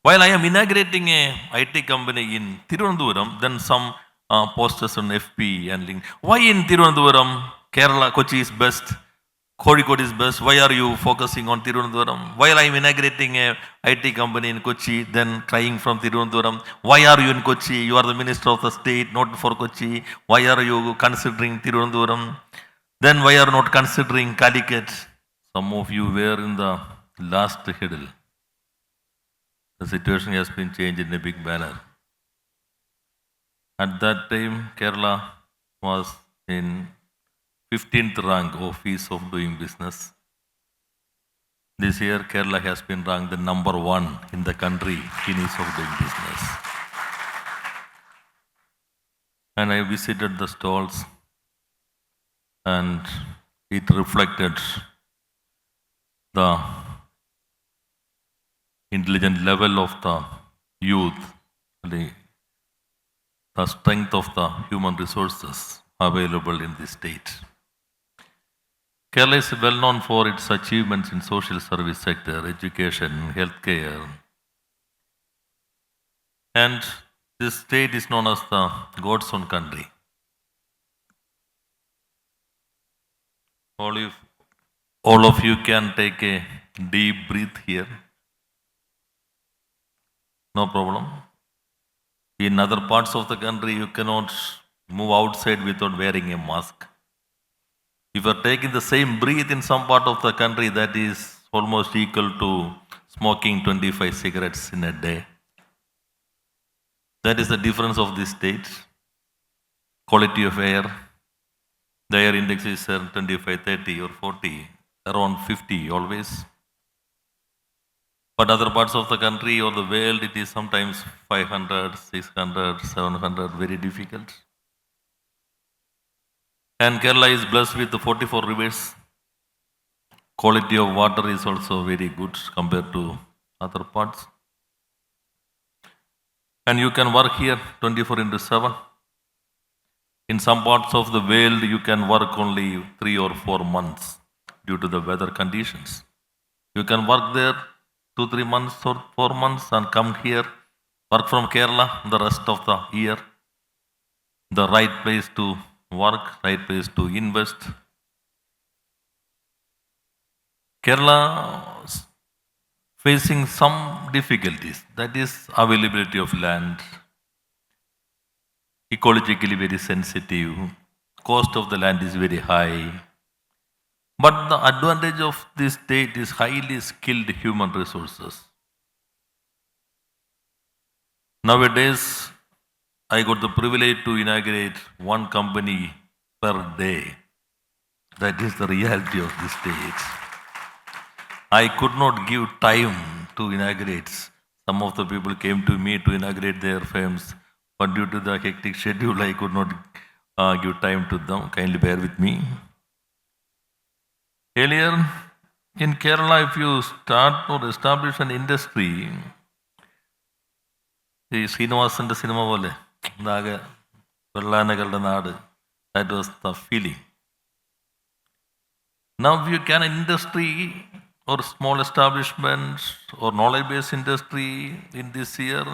While I am inaugurating a IT company in Tirunelveli, then some posters on FP and link. Why in Tirunelveli, Kerala, Kochi is best, Kozhikode is best? Why are you focusing on Tirunelveli? While I am inaugurating a IT company in Kochi, then crying from Tirunelveli, why are you in Kochi? You are the minister of the state, not for Kochi. Why are you considering Tirunelveli? Then why are you not considering Calicut? Some of you were in the last hurdle. The situation has been changed in a big manner. At that time, Kerala was in 15th rank of ease of doing business. This year, Kerala has been ranked the number 1 in the country in ease of doing business. And I visited the stalls, and it reflected the intelligent level of the youth, the strength of the human resources available in this state. Kerala is well known for its achievements in social service sector, education, healthcare. And this state is known as the God's own country. All of you can take a deep breath here. No problem. In other parts of the country, you cannot move outside without wearing a mask. If you are taking the same breath in some part of the country, that is almost equal to smoking 25 cigarettes in a day. That is the difference of this state. Quality of air. The air index is 25, 30 or 40, around 50 always. But other parts of the country or the world, it is sometimes 500, 600, 700, very difficult. And Kerala is blessed with the 44 rivers. Quality of water is also very good compared to other parts. And you can work here 24/7. In some parts of the world, you can work only 3 or 4 months due to the weather conditions. You can work there 2-3 months or 4 months and come here, work from Kerala the rest of the year. The right place to work, right place to invest. Kerala is facing some difficulties, that is availability of land, ecologically very sensitive, cost of the land is very high. But the advantage of this state is highly skilled human resources. Nowadays, I got the privilege to inaugurate 1 company per day. That is the reality of this state. I could not give time to inaugurate. Some of the people came to me to inaugurate their firms, but due to the hectic schedule, I could not give time to them. Kindly bear with me. Earlier, in Kerala, if you start or establish an industry, the Srinivasanta cinema vole, that was the feeling. Now, if you can industry or small establishments or knowledge-based industry in this year,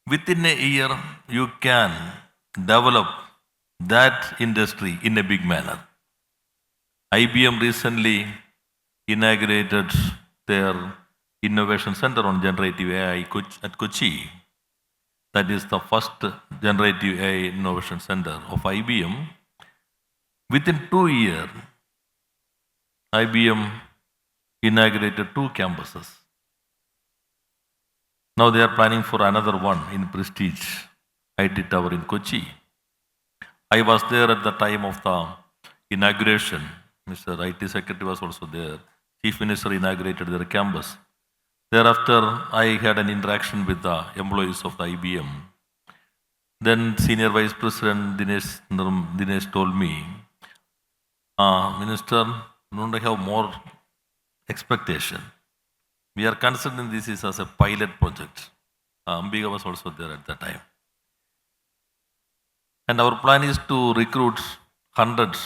within a year, you can develop that industry in a big manner. IBM recently inaugurated their innovation center on generative AI at Kochi. That is the first generative AI innovation center of IBM. Within 2 years, IBM inaugurated 2 campuses. Now they are planning for another one in Prestige IT Tower in Kochi. I was there at the time of the inauguration. Mr. IT Secretary was also there. Chief Minister inaugurated their campus. Thereafter, I had an interaction with the employees of the IBM. Then Senior Vice President Dinesh told me, Minister, don't have more expectation. We are considering this as a pilot project. Ambiga was also there at that time. And our plan is to recruit 100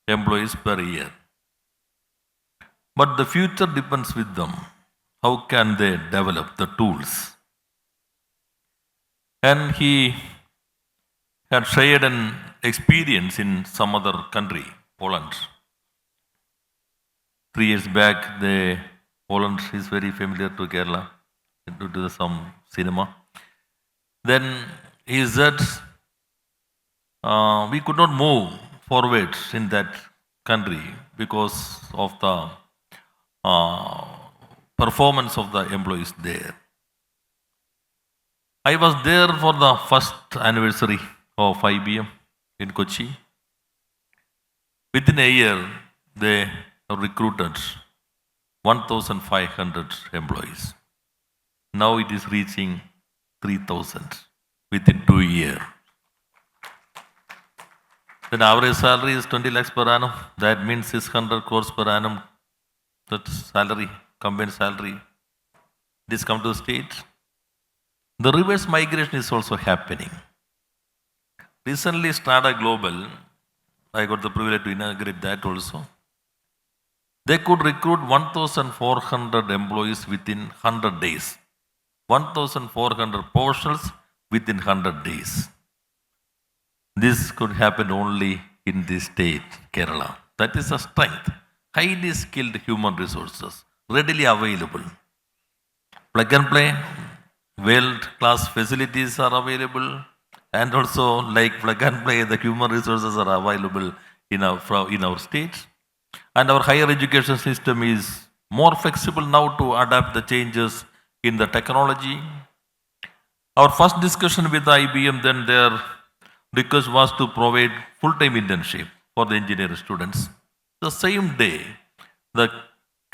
employees per year. But the future depends with them, how can they develop the tools? And he had shared an experience in some other country, Poland. 3 years back, Poland is very familiar to Kerala due to some cinema. Then he said, we could not move forward in that country because of the performance of the employees there. I was there for the first anniversary of IBM in Kochi. Within a year, they recruited 1,500 employees. Now it is reaching 3,000 within 2 years. Then average salary is 20 lakhs per annum. That means 600 crores per annum. That salary, combined salary, this come to the state. The reverse migration is also happening. Recently, Strata Global, I got the privilege to inaugurate that also. They could recruit 1,400 employees within 100 days. 1,400 professionals within 100 days. This could happen only in this state, Kerala. That is a strength. Highly skilled human resources, readily available. Plug and play, world-class facilities are available, and also like plug and play, the human resources are available in our state. And our higher education system is more flexible now to adapt the changes in the technology. Our first discussion with IBM, then their request was to provide full-time internship for the engineering students. The same day, the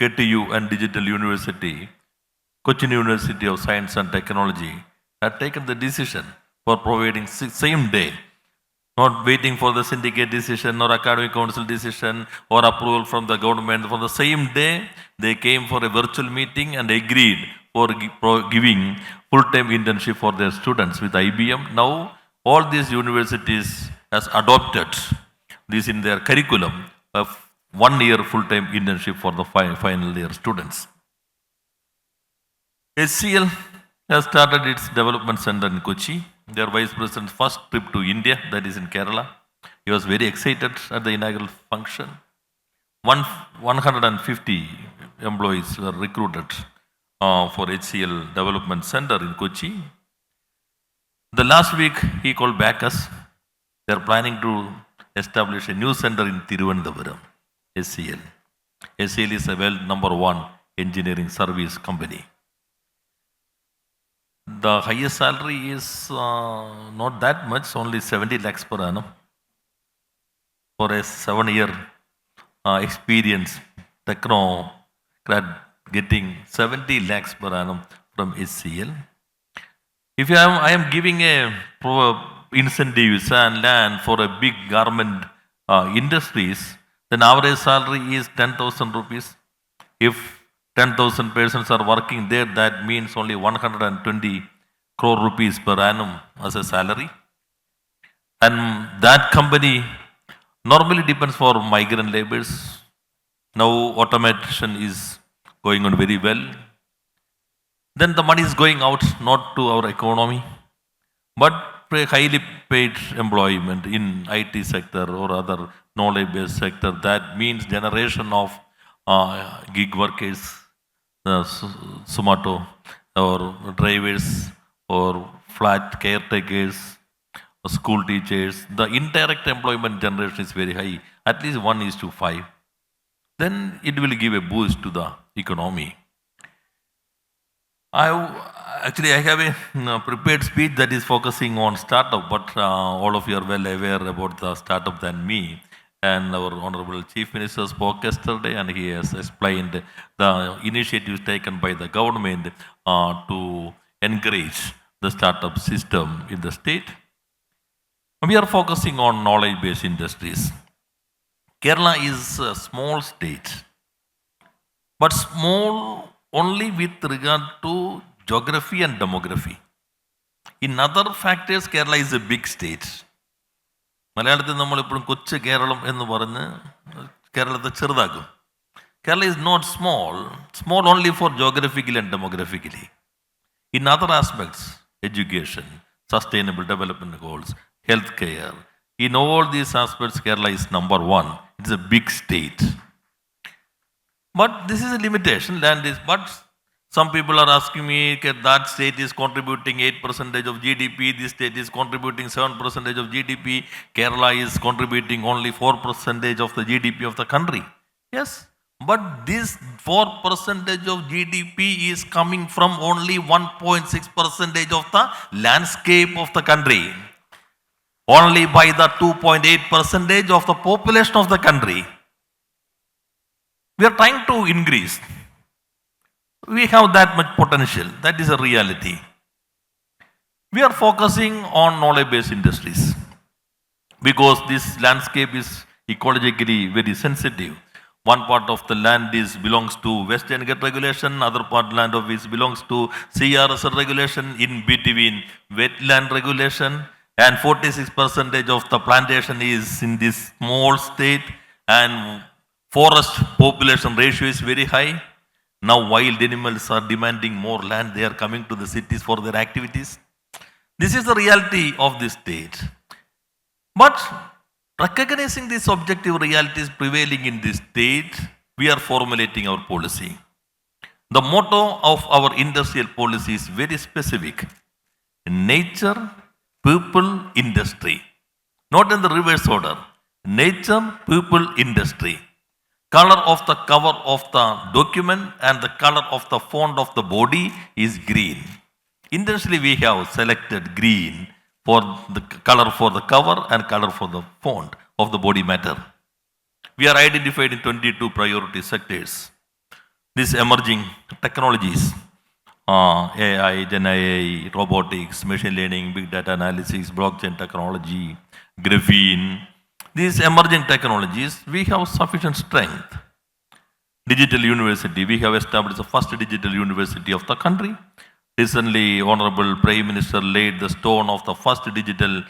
KTU and Digital University, Cochin University of Science and Technology, had taken the decision for providing same day, not waiting for the syndicate decision or academic council decision or approval from the government. For the same day, they came for a virtual meeting and agreed for giving full-time internship for their students with IBM. Now, all these universities has adopted this in their curriculum of 1 year full-time internship for the final year students. HCL has started its development center in Kochi. Their vice president's first trip to India, that is in Kerala. He was very excited at the inaugural function. 150 employees were recruited for HCL development center in Kochi. The last week he called back us. They are planning to establish a new center in Tiruvandhuram, HCL. HCL is a world #1 engineering service company. The highest salary is not that much, only 70 lakhs per annum. For a 7-year experience, technocrat getting 70 lakhs per annum from HCL. If I am giving a incentives and land for a big garment industries, then average salary is 10,000 rupees. If 10,000 persons are working there, that means only 120 crore rupees per annum as a salary. And that company normally depends for migrant laborers. Now automation is going on very well. Then the money is going out not to our economy, but highly paid employment in IT sector or other knowledge-based sector. That means generation of gig workers, Sumato, or drivers, or flat caretakers, or school teachers. The indirect employment generation is very high, at least 1:5. Then it will give a boost to the economy. I have a prepared speech that is focusing on startup, but all of you are well aware about the startup than me. And our Honorable Chief Minister spoke yesterday, and he has explained the initiatives taken by the government to encourage the startup system in the state. We are focusing on knowledge-based industries. Kerala is a small state, but small only with regard to geography and demography. In other factors, Kerala is a big state. മലയാളത്തിൽ നമ്മളിപ്പോഴും കൊച്ചു കേരളം എന്ന് പറഞ്ഞ് കേരളത്തെ ചെറുതാക്കും. Kerala is not small, small only for geographically and demographically. In other aspects, education, sustainable development goals, healthcare, in all these aspects, Kerala is number one. It's a big state. But this is a limitation, land is, but some people are asking me that state is contributing 8% of GDP, this state is contributing 7% of GDP, Kerala is contributing only 4% of the GDP of the country. Yes, but this 4% of GDP is coming from only 1.6% of the landscape of the country. Only by the 2.8% of the population of the country. We are trying to increase. We have that much potential. That is a reality. We are focusing on knowledge-based industries because this landscape is ecologically very sensitive. One part of the land belongs to Western Gate regulation, other part land of it belongs to CRS regulation, in between wetland regulation, and 46% of the plantation is in this small state, and forest population ratio is very high. Now wild animals are demanding more land, they are coming to the cities for their activities. This is the reality of this state. But recognizing these objective realities prevailing in this state, we are formulating our policy. The motto of our industrial policy is very specific. Nature, people, industry. Not in the reverse order. Nature, people, industry. Color of the cover of the document and the color of the font of the body is green. Intentionally we have selected green for the color for the cover and color for the font of the body matter. We are identified in 22 priority sectors. These emerging technologies, AI, Gen AI, robotics, machine learning, big data analysis, blockchain technology, graphene, these emerging technologies, we have sufficient strength. Digital university, we have established the first digital university of the country. Recently, Honorable Prime Minister laid the stone of the first digital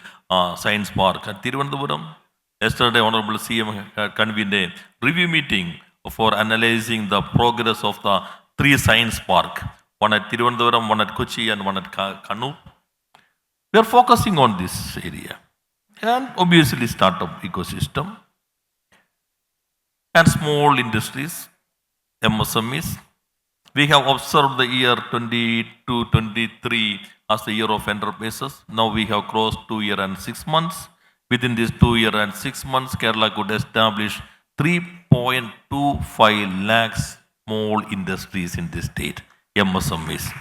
science park at Thiruvananthapuram. Yesterday, Honorable CM convened a review meeting for analyzing the progress of the 3 science park, one at Thiruvananthapuram, one at Kochi, and one at Kannur. We are focusing on this area. And obviously startup ecosystem and small industries, MSMEs. We have observed the year 22-23 as the year of enterprises. Now we have crossed 2 years and 6 months. Within these 2 years and 6 months, Kerala could establish 3.25 lakhs small industries in this state, MSMEs.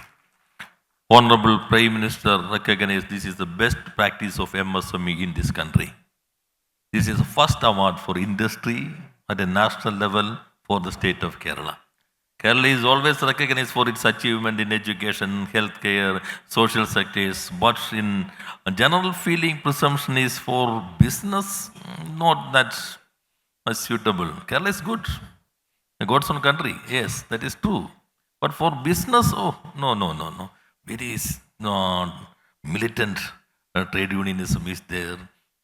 Honorable Prime Minister recognized this is the best practice of MSME in this country. This is the first award for industry at a national level for the state of Kerala. Kerala is always recognized for its achievement in education, healthcare, social sectors, but in a general feeling, presumption is for business, not that suitable. Kerala is good. A God's own country, yes, that is true. But for business, oh, no. Very militant trade unionism is there,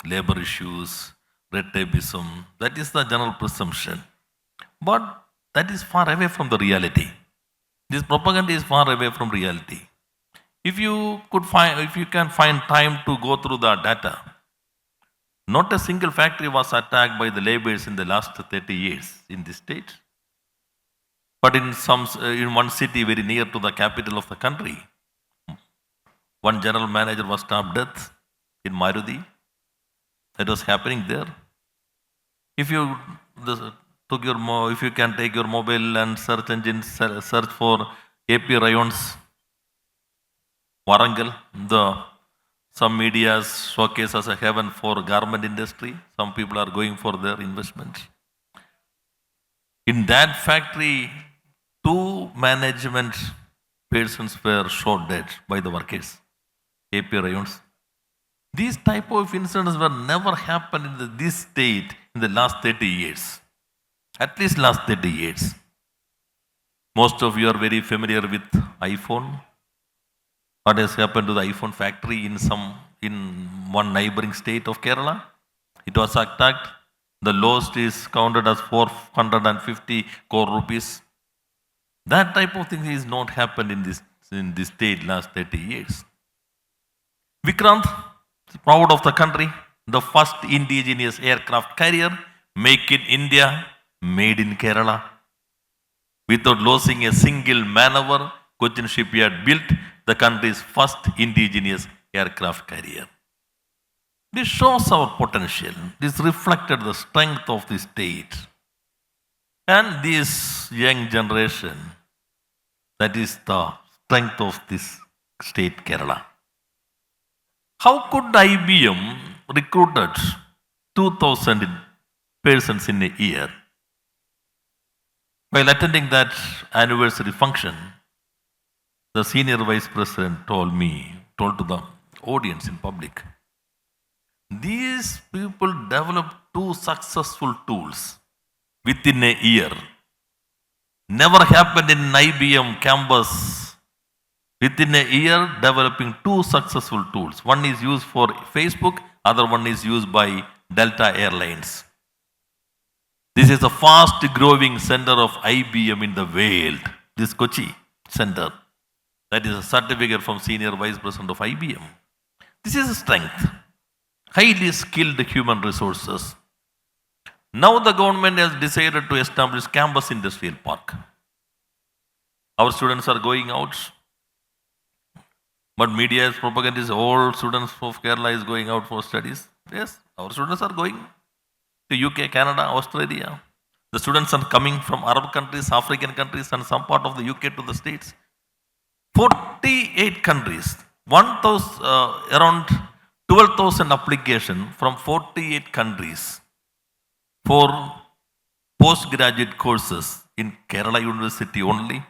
labor issues, red tapeism. That is the general presumption. But that is far away from the reality. This propaganda is far away from reality. If you can find time to go through the data, not a single factory was attacked by the laborers in the last 30 years in this state. But in one city very near to the capital of the country, one general manager was stabbed death in Maruti. That was happening there. If you can take your mobile and search engine, search for AP Rayons, Warangal, some media showcase as a heaven for garment industry. Some people are going for their investment. In that factory, 2 management persons were shot dead by the workers. AP Rayons. These type of incidents were never happened in this state in the last 30 years. At least last 30 years. Most of you are very familiar with iPhone. What has happened to the iPhone factory in one neighboring state of Kerala? It was attacked. The lowest is counted as 450 crore rupees. That type of thing is not happened in this state last 30 years. Vikrant, proud of the country, the first indigenous aircraft carrier, make in India, made in Kerala. Without losing a single maneuver, Cochin Shipyard built the country's first indigenous aircraft carrier. This shows our potential. This reflected the strength of the state. And this young generation, that is the strength of this state, Kerala. How could IBM recruited 2,000 persons in a year? While attending that anniversary function, the senior vice president told to the audience in public, these people developed 2 successful tools within a year. Never happened in IBM campus. Within a year, developing 2 successful tools. One is used for Facebook, other one is used by Delta Airlines. This is a fast growing center of IBM in the world. This Kochi center. That is a certificate from senior vice president of IBM. This is a strength. Highly skilled human resources. Now the government has decided to establish campus industrial park. Our students are going out. But media's propaganda is all students of Kerala is going out for studies. Yes, our students are going to UK, Canada, Australia. The students are coming from Arab countries, African countries, and some part of the UK to the States. 48 countries, around 12,000 applications from 48 countries for postgraduate courses in Kerala University only.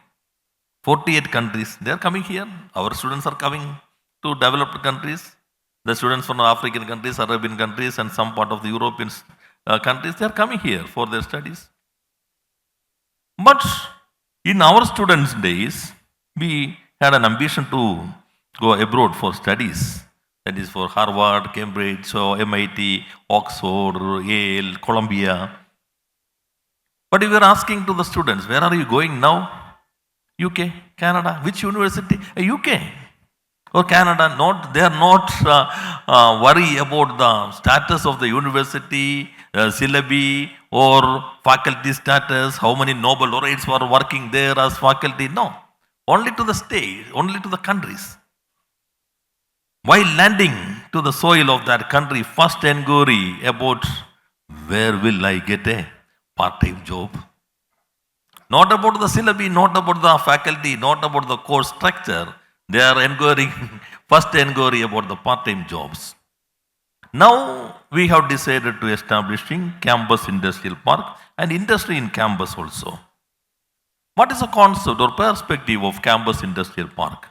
48 countries, they are coming here. Our students are coming to developed countries. The students from African countries, Arabian countries, and some part of the European countries, they are coming here for their studies. But in our students' days, we had an ambition to go abroad for studies. That is for Harvard, Cambridge, MIT, Oxford, Yale, Columbia. But we were asking to the students, where are you going now? UK, Canada, which university? UK or Canada. They are not worry about the status of the university, syllabi or faculty status, how many Nobel laureates were working there as faculty. No, only to the state, only to the countries. While landing to the soil of that country, first inquiry about where will I get a part-time job. Not about the syllabi, not about the faculty, not about the course structure. They are inquiring, first inquiry about the part-time jobs. Now we have decided to establishing campus industrial park and industry in campus also. What is the concept or perspective of campus industrial park?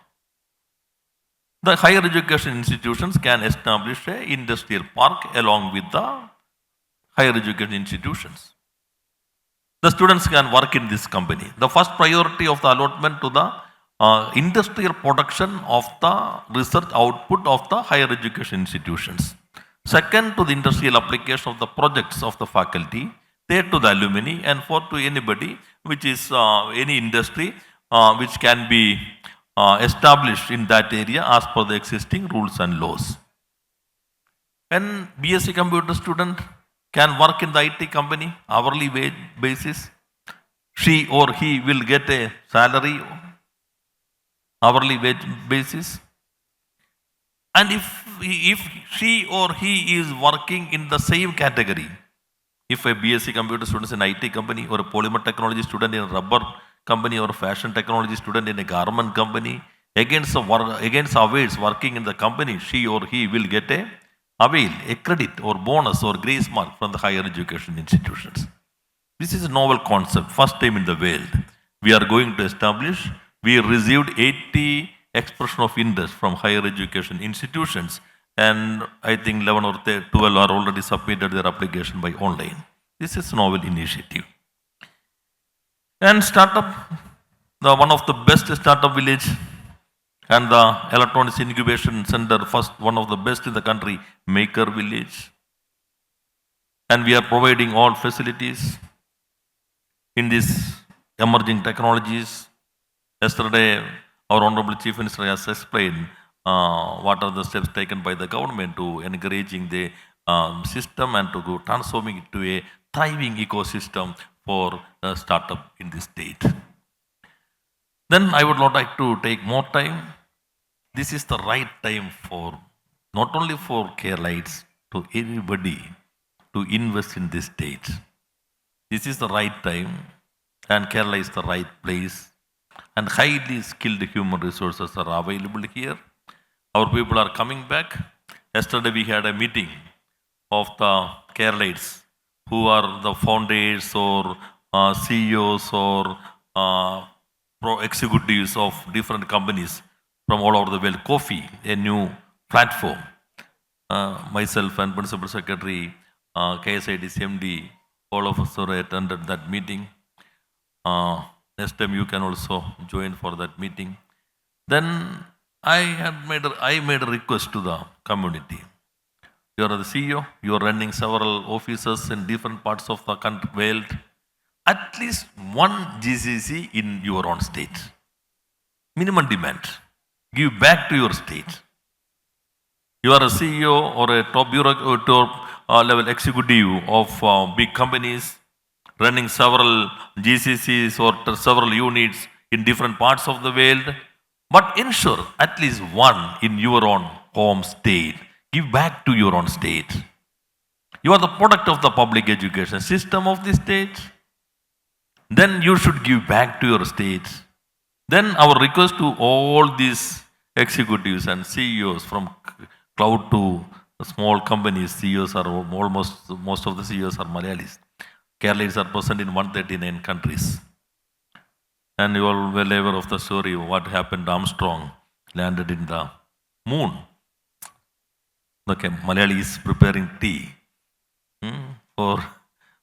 The higher education institutions can establish an industrial park along with the higher education institutions. The students can work in this company. The first priority of the allotment to the industrial production of the research output of the higher education institutions. Second, to the industrial application of the projects of the faculty. Third, to the alumni. And fourth, to anybody which is any industry which can be established in that area as per the existing rules and laws. An BSc computer student can work in the IT company, hourly wage basis. She or he will get a salary, hourly wage basis. And if she or he is working in the same category, if a BSc computer student is in IT company or a polymer technology student in a rubber company or a fashion technology student in a garment company, against hours working in the company, she or he will get a credit or bonus or grace mark from the higher education institutions. This is a novel concept, first time in the world. We are going to establish, we received 80 expression of interest from higher education institutions, and I think 11 or 12 are already submitted their application by online. This is a novel initiative. And startup, one of the best startup village and the electronics incubation center, first one of the best in the country, Maker Village. and we are providing all facilities in these emerging technologies. Yesterday, our Honorable Chief Minister has explained what are the steps taken by the government to encouraging the system and to go transforming it to a thriving ecosystem for startup in this state. Then I would not like to take more time. This is the right time for not only for Keralites, to everybody to invest in this state. This is the right time, and Kerala is the right place, and highly skilled human resources are available here. Our people are coming back. Yesterday we had a meeting of the Keralites who are the founders or CEOs or pro executives of different companies from all over the world. Coffee, a new platform. Myself and Principal Secretary, KSIDC MD, all of us were attended that meeting. Next time you can also join for that meeting. Then I made a request to the community. You are the CEO, you are running several offices in different parts of the world. At least one GCC in your own state. Minimum demand. Give back to your state. You are a CEO or a top level executive of big companies running several GCCs or several units in different parts of the world. But ensure at least one in your own home state. Give back to your own state. You are the product of the public education system of the state. Then you should give back to your state. Then our request to all these executives and CEOs from cloud to small companies, CEOs are most of the CEOs are Malayalis. Keralites are present in 139 countries. And you are well aware of the story of what happened. Armstrong landed in the moon. Okay, Malayali is preparing tea for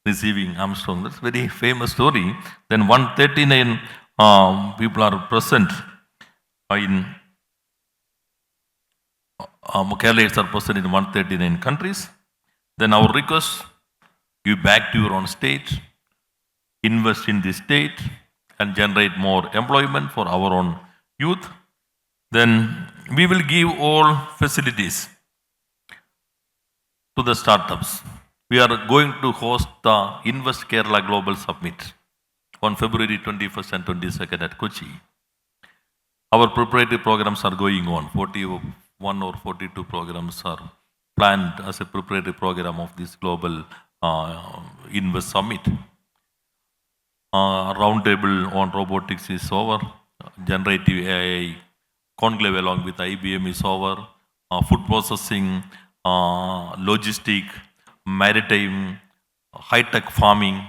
receiving Armstrong. That's a very famous story. Then 139 people are present in Keralites are present in 139 countries. Then our request, give back to your own state, invest in this state, and generate more employment for our own youth. Then we will give all facilities to the startups. We are going to host the Invest Kerala Global Summit on February 21st and 22nd at Kochi. Our preparatory programs are going on. 41 or 42 programs are planned as a preparatory program of this Global Invest Summit. Roundtable on robotics is over. Generative AI conclave along with IBM is over. Food processing, logistic, maritime, high-tech farming,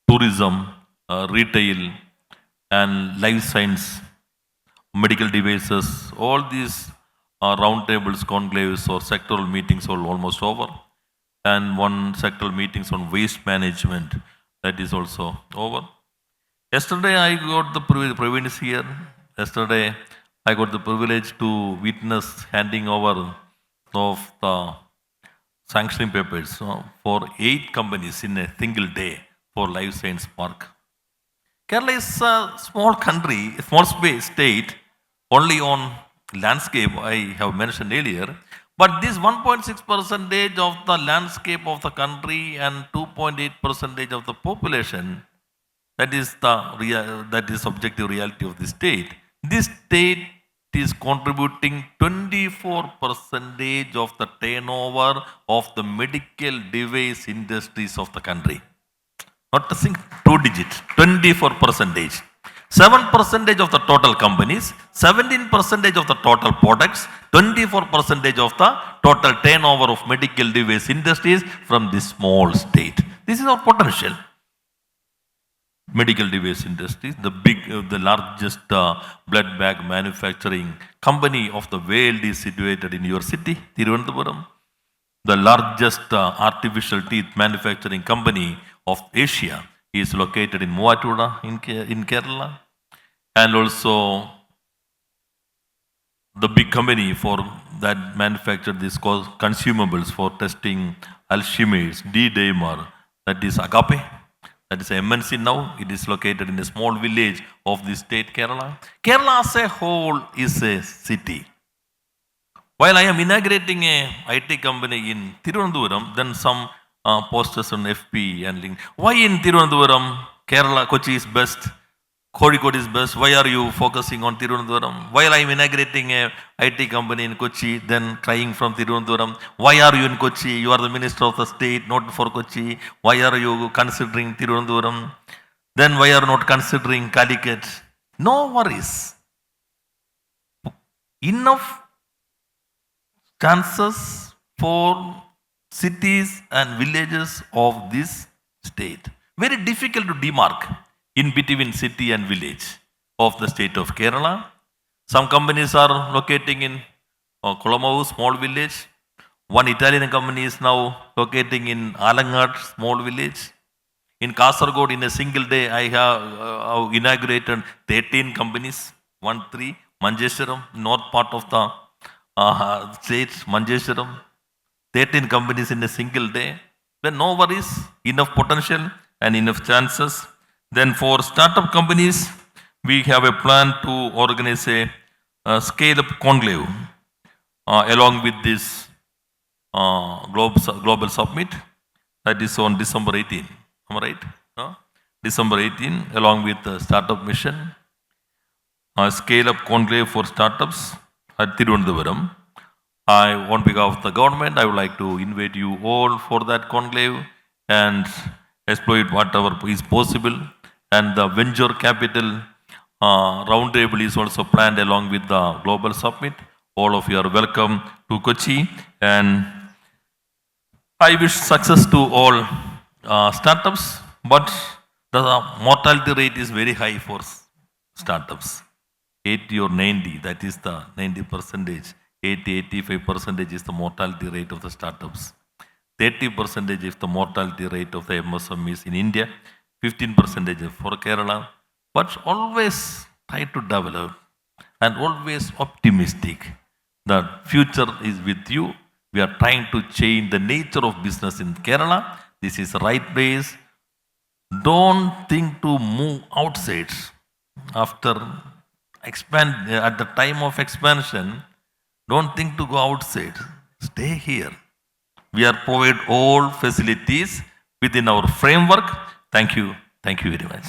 tourism, retail, and life science, medical devices, all these roundtables, conclaves or sectoral meetings are almost over. And one sectoral meetings on waste management, that is also over. Yesterday I got the privilege here. Yesterday I got the privilege to witness handing over of the sanctioning papers for 8 companies in a single day for Life Science Park. Kerala is a small country, a small state, only on landscape I have mentioned earlier. But this 1.6% of the landscape of the country and 2.8% of the population, that is the objective reality of the state. This state is contributing 24% of the turnover of the medical device industries of the country. Not a single 2-digit, 24%. 7% of the total companies, 17% of the total products, 24% of the total turnover of medical device industries from this small state. This is our potential. Medical device industries, the largest blood bag manufacturing company of the world is situated in your city, Tirunelveli. The largest artificial teeth manufacturing company of Asia is located in Muvattupuzha in Kerala. And also the big company for that manufactured these consumables for testing Alzheimer's, D-dimer, that is Agape. That is a MNC now. It is located in a small village of the state Kerala. Kerala as a whole is a city. While I am inaugurating a IT company in Tirunelvelim, then some posters on FP and link. Why in Tirunelvelim? Kerala, Kochi is best. Kozhikode is best. Why are you focusing on Tirunelvelim? While I am inaugurating a IT company in Kochi, then crying from Tirunelvelim. Why are you in Kochi? You are the minister of the state, not for Kochi. Why are you considering Tirunelvelim? Then why are you not considering Calicut? No worries. Enough chances for cities and villages of this state. Very difficult to demark in between city and village of the state of Kerala. Some companies are locating in Kolomau, small village. One Italian company is now locating in Alangad, small village. In Kasaragod, in a single day, I have inaugurated 13 companies, 1-3, Manjeswaram, north part of the state, Manjeswaram, 13 companies in a single day. Then no worries, enough potential and enough chances. Then for startup companies, we have a plan to organize a scale-up conclave along with this global summit. That is on December 18. Am I right? December 18, along with the startup mission. Scale-up conclave for startups at Tirunelvelim. On behalf of the government, I would like to invite you all for that conclave and exploit whatever is possible. And the venture capital roundtable is also planned along with the global summit. All of you are welcome to Kochi, and I wish success to all startups. But the mortality rate is very high for startups. 80 or 90, that is the 90%. 80-85% is the mortality rate of the startups. 30% is the mortality rate of the MSMEs in India. 15% for Kerala. But always try to develop and always optimistic. The future is with you. We are trying to change the nature of business in Kerala. This is the right place. Don't think to move outside after at the time of expansion. Don't think to go outside. Stay here. We are provide all facilities within our framework. Thank you. Thank you very much.